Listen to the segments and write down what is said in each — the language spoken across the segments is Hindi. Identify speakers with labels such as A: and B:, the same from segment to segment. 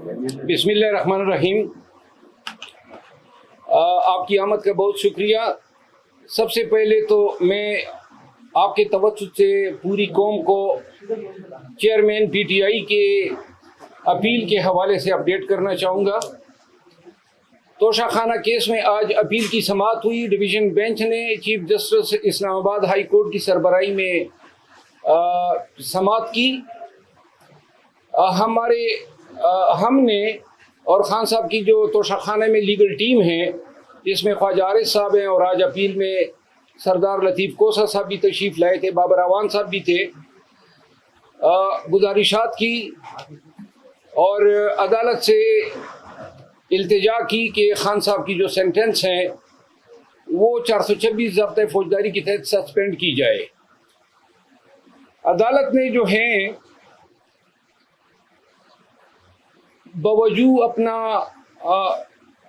A: बिस्मिल्लाहिर्रहमानिर्रहीम। आपकी आमद का बहुत शुक्रिया। सबसे पहले तो मैं आपके तवज्जुह से पूरी कौम को चेयरमैन पीटीआई के अपील के हवाले से अपडेट करना चाहूँगा। तोशाखाना केस में आज अपील की समाअत हुई। डिवीज़न बेंच ने chief justice Islamabad high court की सरबराही में समाअत की। हमने और ख़ान साहब की जो तोशाखाना में लीगल टीम है, जिसमें ख्वाजा आरिफ साहब हैं और आज अपील में सरदार लतीफ़ कोसा साहब भी तशरीफ़ लाए थे, बाबर अवान साहब भी थे, गुजारिशात की और अदालत से इल्तिजा की कि ख़ान साहब की जो सेंटेंस हैं वो 426 ज़ब्त फौजदारी के तहत सस्पेंड की जाए। अदालत ने जो है बावजूद अपना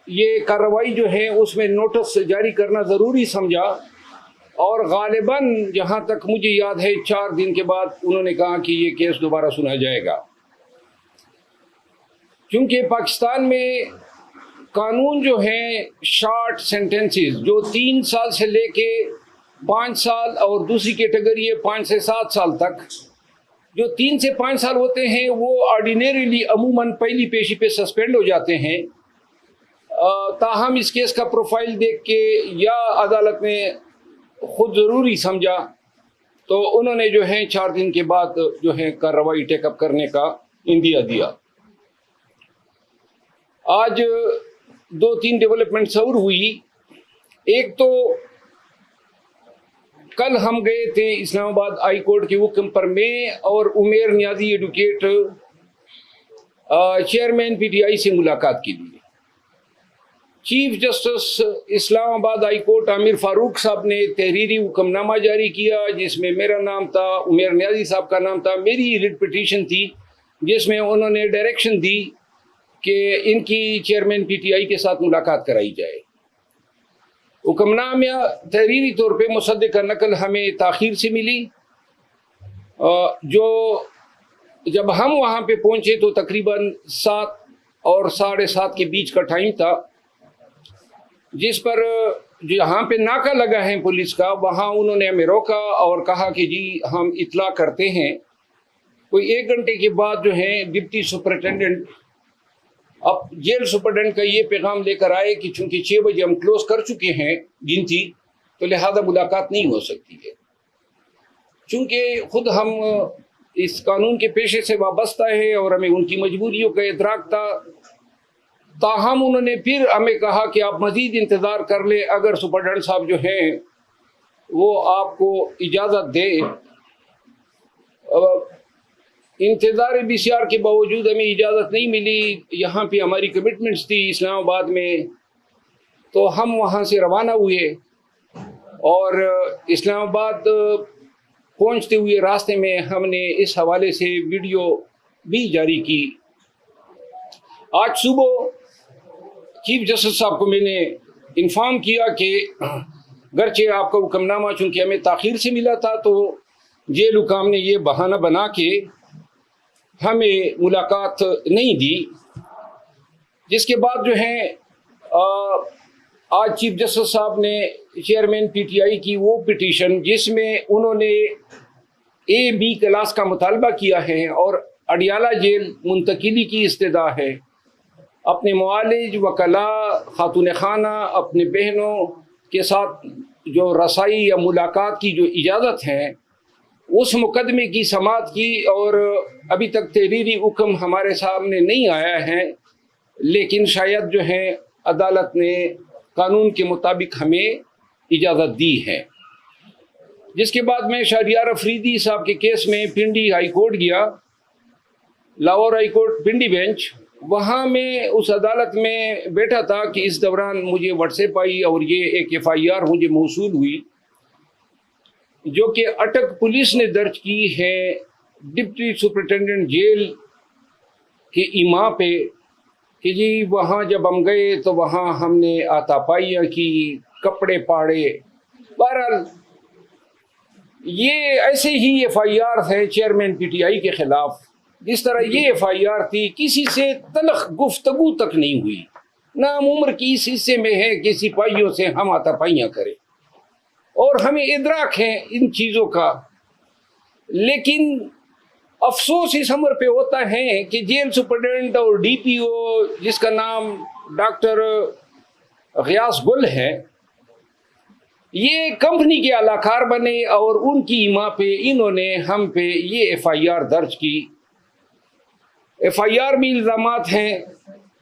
A: ये कार्रवाई जो है उसमें नोटिस जारी करना ज़रूरी समझा और गालिबन जहाँ तक मुझे याद है 4 दिन के बाद उन्होंने कहा कि ये केस दोबारा सुना जाएगा। क्योंकि पाकिस्तान में कानून जो है शॉर्ट सेंटेंसेस जो 3 साल से लेके 5 साल और दूसरी कैटेगरी है 5 से 7 साल तक, जो 3 से 5 साल होते हैं वो ऑर्डिनरीली अमूमन पहली पेशी पे सस्पेंड हो जाते हैं। ताहम इस केस का प्रोफाइल देख के या अदालत ने खुद ज़रूरी समझा तो उन्होंने जो है 4 दिन के बाद जो है कार्रवाई टेकअप करने का इंदिया दिया। आज 2-3 डेवलपमेंट्स और हुई। एक तो कल हम गए थे इस्लामाबाद हाई कोर्ट के हुक्म पर, मैं और उमेर नियाजी एडवोकेट चेयरमैन पीटीआई से मुलाकात के लिए। Chief justice Islamabad high court Aamir Farooq साहब ने तहरीरी हुक्मनामा जारी किया जिसमें मेरा नाम था, उमेर नियाजी साहब का नाम था, मेरी रिट पिटीशन थी जिसमें उन्होंने डायरेक्शन दी कि इनकी चेयरमैन पीटीआई के साथ मुलाकात कराई जाए। हुक्मनामा तहरीरी तौर पे मुसद्दिक़ नकल हमें ताख़ीर से मिली। जो जब हम वहाँ पे पहुँचे तो तकरीबन 7 और 7:30 के बीच का टाइम था, जिस पर जहाँ पे नाका लगा है पुलिस का वहाँ उन्होंने हमें रोका और कहा कि जी हम इत्ला करते हैं। कोई 1 घंटे के बाद जो है डिप्टी सुपरिटेंडेंट अब जेल सुपरडेंट का ये पैगाम लेकर आए कि चूंकि 6 बजे हम क्लोज कर चुके हैं गिनती, तो लिहाजा मुलाकात नहीं हो सकती है। चूंकि खुद हम इस कानून के पेशे से वाबस्ता है और हमें उनकी मजबूरियों का इदराक था, ताहम उन्होंने फिर हमें कहा कि आप मजीद इंतज़ार कर ले, अगर सुपरडेंट साहब जो हैं वो आपको इजाज़त दे। इंतज़ार बीसीआर के बावजूद हमें इजाज़त नहीं मिली। यहाँ पे हमारी कमिटमेंट्स थी इस्लामाबाद में, तो हम वहाँ से रवाना हुए और इस्लामाबाद पहुँचते हुए रास्ते में हमने इस हवाले से वीडियो भी जारी की। आज सुबह चीफ जस्टिस साहब को मैंने इन्फॉर्म किया कि गरचे आपका हुक्मनामा चूँकि हमें ताख़ीर से मिला था तो जेल हुकाम ने ये बहाना बना के हमें मुलाकात नहीं दी। जिसके बाद जो है आज चीफ जस्टिस साहब ने चेयरमैन पीटीआई की वो पिटीशन जिसमें उन्होंने A-B क्लास का मुतालबा किया है और अडियाला जेल मुंतकिली की इस्तदा है, अपने मुआलिज वकला खातून खाना अपने बहनों के साथ जो रसाई या मुलाकात की जो इजाज़त है उस मुकदमे की समाअत की और अभी तक तहरीरी हुक्म हमारे सामने नहीं आया है, लेकिन शायद जो है अदालत ने कानून के मुताबिक हमें इजाज़त दी है। जिसके बाद मैं शहरियार अफरीदी साहब के केस में पिंडी हाई कोर्ट गया, लाहौर हाई कोर्ट पिंडी बेंच। वहाँ मैं उस अदालत में बैठा था कि इस दौरान मुझे व्हाट्सएप आई और ये एक FIR मुझे मौसूल हुई जो कि अटक पुलिस ने दर्ज की है डिप्टी सुपरिटेंडेंट जेल के इमा पे कि जी वहाँ जब हम गए तो वहाँ हमने आतापाइयाँ की, कपड़े पाड़े। बहरहाल ये ऐसे ही FIR है चेयरमैन पीटीआई के ख़िलाफ़ जिस तरह ये FIR थी, किसी से तलख गुफ्तगू तक नहीं हुई, ना हम उम्र की इस हिस्से में है कि सिपाहियों से हम हाथापाइयाँ करें, और हमें इदराक है इन चीज़ों का। लेकिन अफसोस इस उम्र पे होता है कि जेल सुपरिटेंडेंट और DPO जिसका नाम डॉक्टर गियास गुल है, ये कंपनी के अलाकार बने और उनकी इमा पे इन्होंने हम पे ये FIR दर्ज की। FIR में इल्ज़ामात हैं,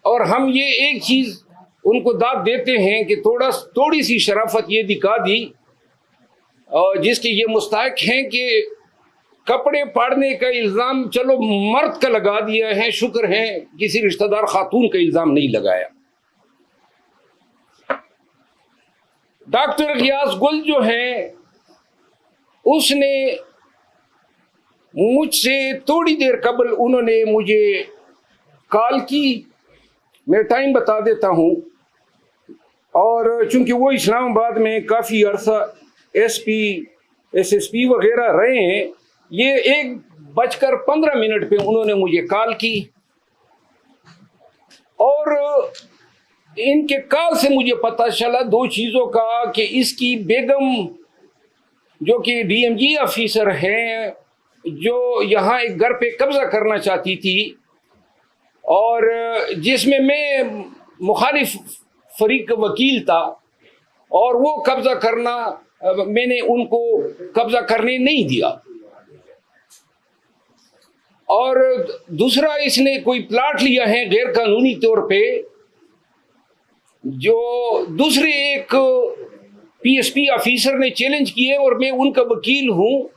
A: और हम ये एक चीज़ उनको दाद देते हैं कि थोड़ी सी शराफत ये दिखा दी, और जिसके ये मुस्तहक हैं कि कपड़े फाड़ने का इल्ज़ाम चलो मर्द का लगा दिया है, शुक्र है किसी रिश्तेदार खातून का इल्ज़ाम नहीं लगाया। डॉक्टर गियास गुल जो है, उसने मुझसे थोड़ी देर कबल उन्होंने मुझे कॉल की, मैं टाइम बता देता हूँ, और चूंकि वो इस्लामाबाद में काफ़ी अरसा SP SSP वगैरह रहे हैं, ये 1:15 पे उन्होंने मुझे कॉल की, और इनके कॉल से मुझे पता चला दो चीज़ों का, कि इसकी बेगम जो कि DMG ऑफिसर हैं, जो यहाँ एक घर पे कब्जा करना चाहती थी, और जिसमें मैं मुखालिफ फरीक का वकील था, और वो कब्जा करना मैंने उनको कब्जा करने नहीं दिया। और दूसरा, इसने कोई प्लाट लिया है गैर कानूनी तौर पे, जो दूसरे एक PSP ऑफिसर ने चैलेंज किए, और मैं उनका वकील हूँ,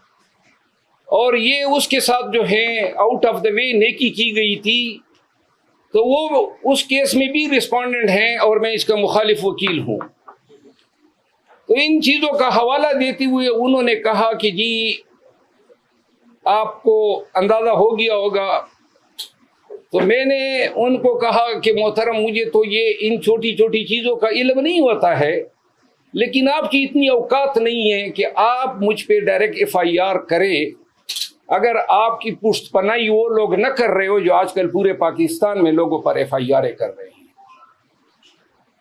A: और ये उसके साथ जो है आउट ऑफ द वे नेकी की गई थी, तो वो उस केस में भी रिस्पोंडेंट हैं, और मैं इसका मुखालिफ वकील हूँ। तो इन चीज़ों का हवाला देते हुए उन्होंने कहा कि जी आपको अंदाज़ा हो गया होगा। तो मैंने उनको कहा कि मोहतरम, मुझे तो ये इन छोटी छोटी चीज़ों का इल्म नहीं होता है, लेकिन आपकी इतनी औकात नहीं है कि आप मुझ पे डायरेक्ट FIR करें, अगर आपकी पुष्टपनाही वो लोग न कर रहे हो जो आजकल पूरे पाकिस्तान में लोगों पर FIR कर रहे हैं।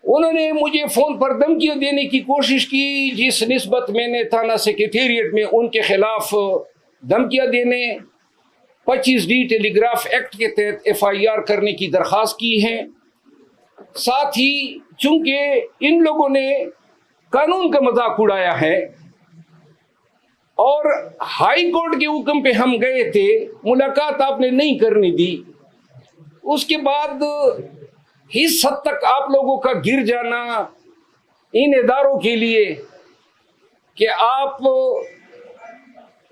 A: उन्होंने मुझे फ़ोन पर धमकियाँ देने की कोशिश की, जिस निस्बत मैंने थाना सेक्रेटेरिएट में उनके खिलाफ धमकियाँ देने 25D टेलीग्राफ एक्ट के तहत FIR करने की दरख्वास्त की है। साथ ही चूंकि इन लोगों ने कानून का मजाक उड़ाया है, और हाई कोर्ट के हुक्म पे हम गए थे, मुलाकात आपने नहीं करने दी, उसके बाद इस हद तक आप लोगों का गिर जाना इन इदारों के लिए कि आप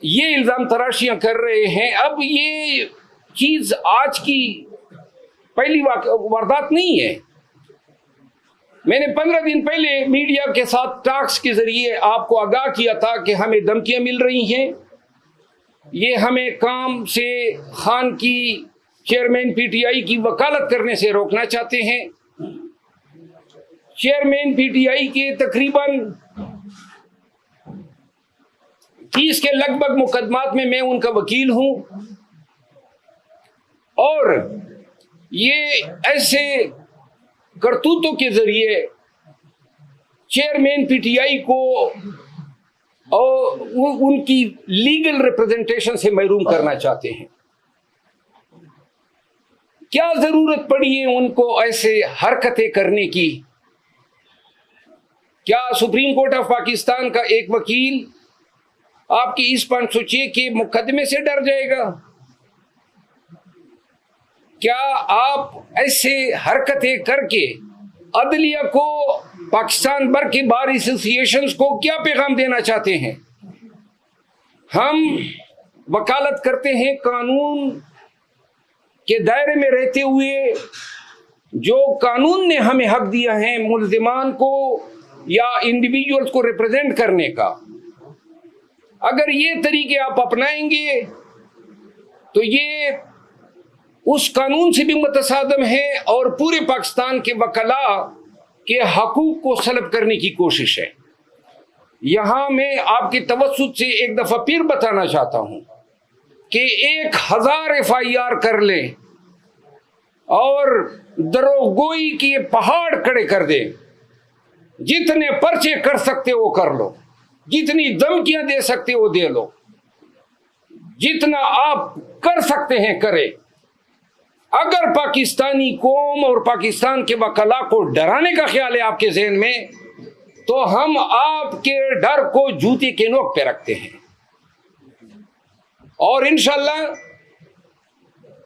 A: ये इल्ज़ाम तराशियां कर रहे हैं। अब ये चीज़ आज की पहली वारदात नहीं है। मैंने 15 दिन पहले मीडिया के साथ टॉक्स के जरिए आपको आगाह किया था कि हमें धमकियां मिल रही हैं, ये हमें काम से खान की चेयरमैन PTI की वकालत करने से रोकना चाहते हैं। चेयरमैन PTI के तकरीबन 30 के लगभग मुकदमात में मैं उनका वकील हूं, और ये ऐसे करतूतों के जरिए चेयरमैन PTI को और उनकी लीगल रिप्रेजेंटेशन से महरूम करना चाहते हैं। क्या जरूरत पड़ी है उनको ऐसे हरकतें करने की? क्या सुप्रीम कोर्ट ऑफ पाकिस्तान का एक वकील आपकी इस 506 के मुकदमे से डर जाएगा? क्या आप ऐसे हरकतें करके अदलिया को, पाकिस्तान भर के बार एसोसिएशंस को क्या पैगाम देना चाहते हैं? हम वकालत करते हैं कानून के दायरे में रहते हुए, जो कानून ने हमें हक दिया है मुल्जिमान को या इंडिविजुअल्स को रिप्रेजेंट करने का। अगर ये तरीके आप अपनाएंगे तो ये उस कानून से भी मुतसादम है और पूरे पाकिस्तान के वकला के हकूक को सलब करने की कोशिश है। यहां मैं आपकी तवज्जुह से एक दफा फिर बताना चाहता हूं कि 1000 FIR कर ले और दरोगोई के पहाड़ खड़े कर दे, जितने पर्चे कर सकते हो कर लो, जितनी धमकियां दे सकते हो दे लो, जितना आप कर सकते हैं करें। अगर पाकिस्तानी कौम और पाकिस्तान के वकला को डराने का ख्याल है आपके ज़हन में, तो हम आपके डर को जूते के नोक पे रखते हैं और इंशाअल्लाह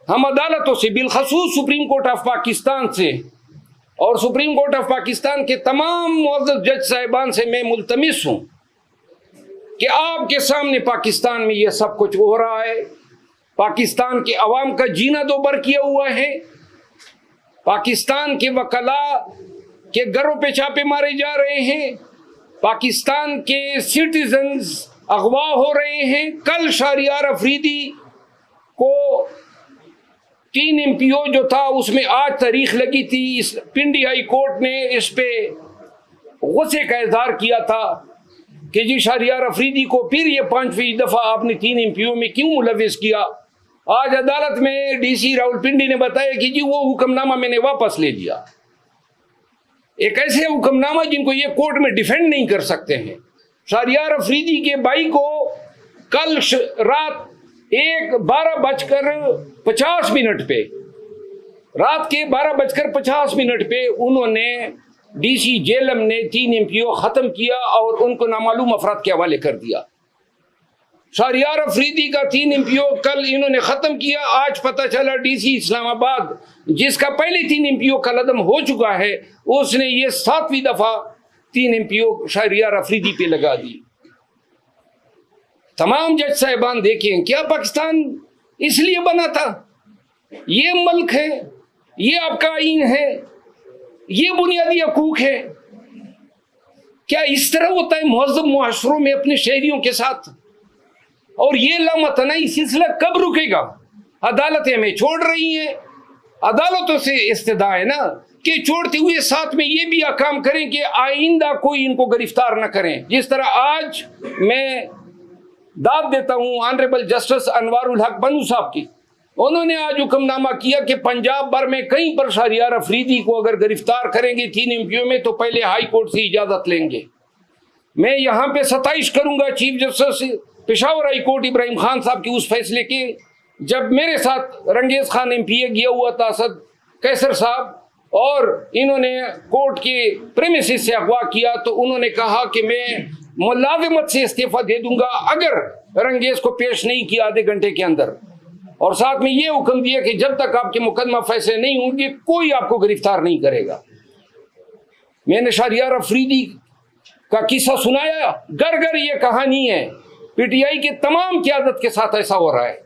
A: हम अदालतों से, बिलखसूस सुप्रीम कोर्ट ऑफ पाकिस्तान से और सुप्रीम कोर्ट ऑफ पाकिस्तान के तमाम मुअज़्ज़ज़ जज साहिबान से मैं मुल्तमिस हूं कि आपके सामने पाकिस्तान में यह सब कुछ हो रहा है। पाकिस्तान के अवाम का जीना दोबर किया हुआ है, पाकिस्तान के वकला के घरों पे छापे मारे जा रहे हैं, पाकिस्तान के सिटीजन्स अगवा हो रहे हैं। कल शहरियार अफरीदी को 3 MPO जो था उसमें आज तारीख लगी थी। इस पिंडी हाई कोर्ट ने इस पे गुस्से का इजहार किया था कि जी शहरियार अफरीदी को फिर ये 5वीं दफा आपने 3 MPO में क्यों मुलविस किया। आज अदालत में DC रावलपिंडी ने बताया कि जी वो हुक्मनामा मैंने वापस ले लिया। एक ऐसे हुक्मनामा जिनको ये कोर्ट में डिफेंड नहीं कर सकते हैं। शहरियार अफरीदी के भाई को कल रात 12:50 पे, रात के 12:50 पे उन्होंने DC जेलम ने 3 MPO खत्म किया और उनको नामालूम अफराद के हवाले कर दिया। शहरियार अफरीदी का 3 MPO कल इन्होंने खत्म किया। आज पता चला DC इस्लामाबाद, जिसका पहले 3 MPO का लदम हो चुका है, उसने ये 7वीं दफा 3 MPO शहरियार अफरीदी पे लगा दी। तमाम जज साहिबान देखें, क्या पाकिस्तान इसलिए बना था? ये मुल्क है, ये आपका आईन है, ये बुनियादी हकूक है। क्या इस तरह होता है मुहज़्ज़ब मुआशरों में अपने शहरियों के साथ? और ये लामतनाई सिलसिला कब रुकेगा? अदालतें हमें छोड़ रही हैं, अदालतों से इस्तदा है ना कि छोड़ते हुए साथ में ये भी काम करें कि आइंदा कोई इनको गिरफ्तार न करें। जिस तरह आज मैं दाद देता हूं ऑनरेबल जस्टिस अनवारुल हक बन्नू साहब की, उन्होंने आज हुक्मनामा किया कि पंजाब भर में कहीं पर शहरियार अफरीदी को अगर गिरफ्तार करेंगे 3 MPO में तो पहले हाई कोर्ट से इजाजत लेंगे। मैं यहाँ पे सताइश करूंगा chief justice Peshawar high court Ibrahim Khan साहब के उस फैसले के, जब मेरे साथ रंगेज खान MPA गया हुआ था, असद कैसर साहब, और इन्होंने कोर्ट के प्रेमिसेस से अगवा किया, तो उन्होंने कहा कि मैं मुलाजिमत से इस्तीफा दे दूंगा अगर रंगेज को पेश नहीं किया आधे घंटे के अंदर, और साथ में ये हुक्म दिया कि जब तक आपके मुकदमा फैसले नहीं होंगे कोई आपको गिरफ्तार नहीं करेगा। मैंने शहरियार अफरीदी का किस्सा सुनाया, घर घर ये कहानी है। PTI के तमाम क़यादत के साथ ऐसा हो रहा है।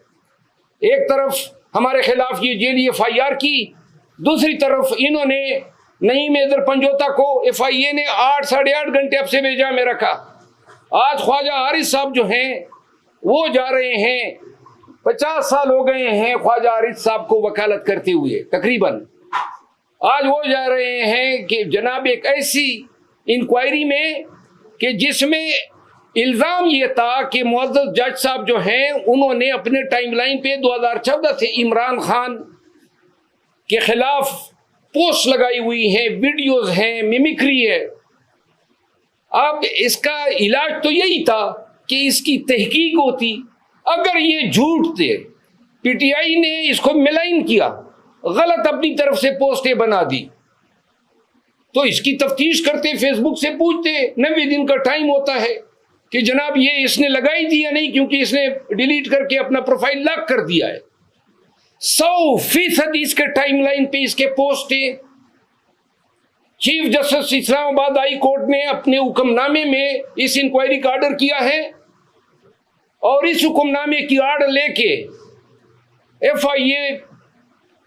A: एक तरफ हमारे खिलाफ ये जेली FIR की, दूसरी तरफ इन्होंने नईम हैदर पंजोता को FIA ने 8 साढ़े 8 घंटे अब से बेजा में रखा। आज ख्वाजा हारिस साहब जो हैं वो जा रहे हैं, 50 साल हो गए हैं ख्वाजा हारिस साहब को वकालत करते हुए तकरीबन। आज वो जा रहे हैं कि जनाब एक ऐसी इंक्वायरी में कि जिसमें इल्ज़ाम ये था कि मुअज़्ज़ज़ जज साहब जो हैं उन्होंने अपने टाइमलाइन पे 2014 से इमरान खान के खिलाफ पोस्ट लगाई हुई है, वीडियोस हैं, मिमिक्री है। अब इसका इलाज तो यही था कि इसकी तहकीक होती। अगर ये झूठ थे, PTI ने इसको मिलाइन किया, गलत अपनी तरफ से पोस्टें बना दी, तो इसकी तफ्तीश करते, फेसबुक से पूछते, 90 दिन का टाइम होता है कि जनाब ये इसने लगाई दी या नहीं, क्योंकि इसने डिलीट करके अपना प्रोफाइल लॉक कर दिया है। 100% इसके टाइमलाइन पे इसके पोस्टें। Chief justice Islamabad high court ने अपने हुक्मनामे में इस इंक्वायरी का ऑर्डर किया है और इस हुक्मनामे की आड़ लेके FIA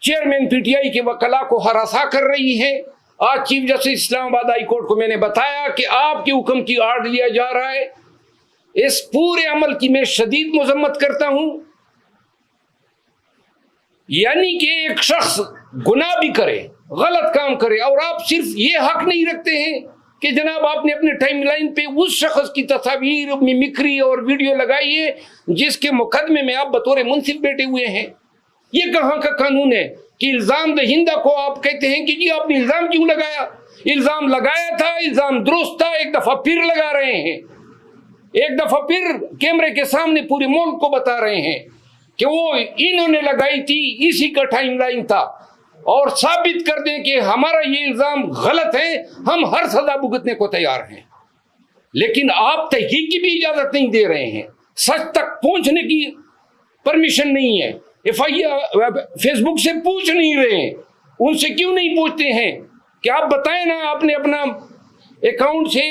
A: चेयरमैन PTI के वकला को हरासा कर रही है। आज chief justice Islamabad high court को मैंने बताया कि आपके हुक्म की आड़ लिया जा रहा है। इस पूरे अमल की मैं शदीद मजम्मत करता हूं। यानी कि एक शख्स गुनाह भी करे, गलत काम करे, और आप सिर्फ ये हक नहीं रखते हैं कि जनाब आपने अपने टाइमलाइन पे उस शख्स की तस्वीर मिमिक्री और वीडियो लगाई है जिसके मुकदमे में आप बतौर मुंसिफ बैठे हुए हैं। ये कहाँ का कानून है कि इल्जाम दहिंदा को आप कहते हैं कि जी आपने इल्जाम क्यों लगाया? इल्जाम लगाया था, इल्जाम दुरुस्त था, एक दफा फिर लगा रहे हैं, एक दफा फिर कैमरे के सामने पूरे मुल्क को बता रहे हैं कि वो इन्होंने लगाई थी, इसी का टाइमलाइन था, और साबित कर दें कि हमारा ये इल्जाम गलत है, हम हर सजा भुगतने को तैयार हैं। लेकिन आप तहकीक की भी इजाजत नहीं दे रहे हैं, सच तक पहुंचने की परमिशन नहीं है। FIR फेसबुक से पूछ नहीं रहे हैं, उनसे क्यों नहीं पूछते हैं कि आप बताएं ना, आपने अपना अकाउंट से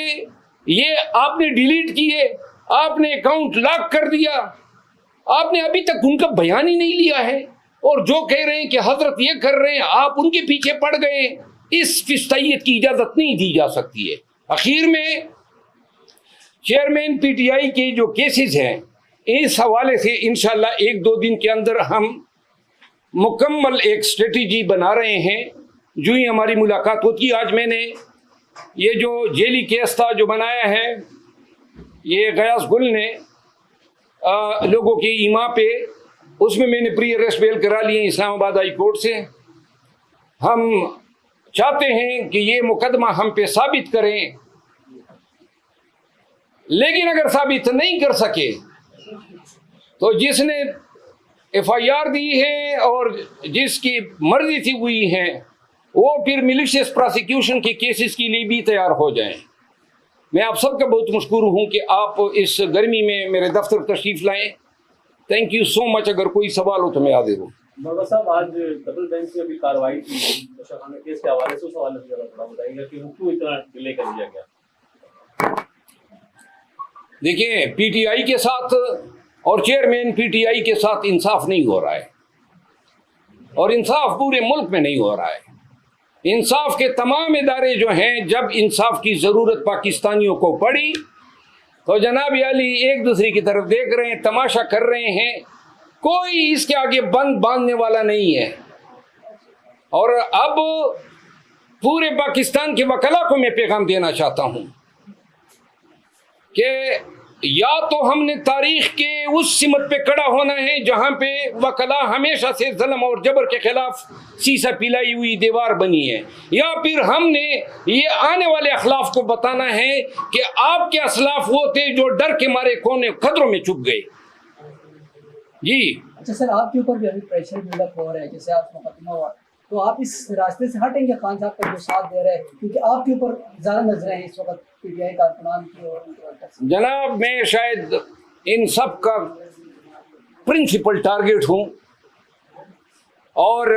A: ये आपने डिलीट किए, आपने अकाउंट लॉक कर दिया, आपने अभी तक उनका बयान ही नहीं लिया है, और जो कह रहे हैं कि हजरत ये कर रहे हैं आप उनके पीछे पड़ गए। इस फिस्तायत की इजाजत नहीं दी जा सकती है। आखिर में चेयरमैन PTI के जो केसेस हैं, इस हवाले से इंशाल्लाह 1-2 दिन के अंदर हम मुकम्मल एक स्ट्रेटजी बना रहे हैं। जो ही हमारी मुलाकात होती, आज मैंने ये जो जेली केस था जो बनाया है, ये गयास गुल ने लोगों की ईमा पे, उसमें मैंने प्री अरेस्ट बेल करा लिए इस्लामाबाद हाई कोर्ट से। हम चाहते हैं कि ये मुकदमा हम पे साबित करें, लेकिन अगर साबित नहीं कर सके तो जिसने FIR दी है और जिसकी मर्जी से हुई है वो फिर मिलिशियस प्रोसिक्यूशन के केसेस के लिए भी तैयार हो जाएं। मैं आप सबका बहुत मशकूर हूं कि आप इस गर्मी में मेरे दफ्तर तशरीफ लाएं। Thank you so much. अगर कोई सवाल हो तो मैं हाजिर हूँ।
B: बाबा साहब, आज डबल बेंच में भी कार्रवाई की नशाखाना केस के हवाले से, उस हवाले से जरा थोड़ा बताइएगा कि वो क्यों इतना डिले कर दिया गया?
A: देखिए, PTI के साथ और चेयरमैन PTI के साथ इंसाफ नहीं हो रहा है, और इंसाफ पूरे मुल्क में नहीं हो रहा है। इंसाफ के तमाम इदारे जो हैं, जब इंसाफ की ज़रूरत पाकिस्तानियों को पड़ी तो जनाब अली एक दूसरे की तरफ देख रहे हैं, तमाशा कर रहे हैं। कोई इसके आगे बंद बांधने वाला नहीं है। और अब पूरे पाकिस्तान के वकला को मैं पैगाम देना चाहता हूं कि या तो हमने तारीख के उस सिमत पे खड़ा होना है जहां पे वकला हमेशा से जुल्म और जबर के खिलाफ सीसा पिलाई हुई दीवार बनी है, या फिर हमने ये आने वाले अखलाफ को बताना है कि आपके असलाफ वो थे जो डर के मारे कोने खतरों में छुप गए। जी
C: अच्छा सर, आपके ऊपर भी अभी प्रेशर बिल्डअप हो रहा है, जैसे आप मुकदमा हुआ, तो आप इस रास्ते से हटेंगे खान साहब का जो साथ दे रहे हैं, क्योंकि आपके ऊपर ज़्यादा नजरें हैं इस वक्त PTI कारकुनान की और उनके।
A: जनाब, मैं शायद इन सब का प्रिंसिपल टारगेट हूं, और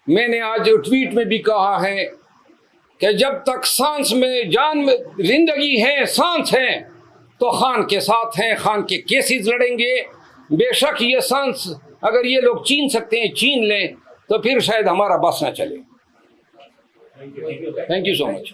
A: मैंने आज ट्वीट में भी कहा है कि जब तक सांस में जान में जिंदगी है, सांस है, तो खान के साथ हैं, खान के केसेस लड़ेंगे। बेशक ये सांस अगर ये लोग छीन सकते हैं, छीन लें, तो फिर शायद हमारा बस ना चले। Thank you so much.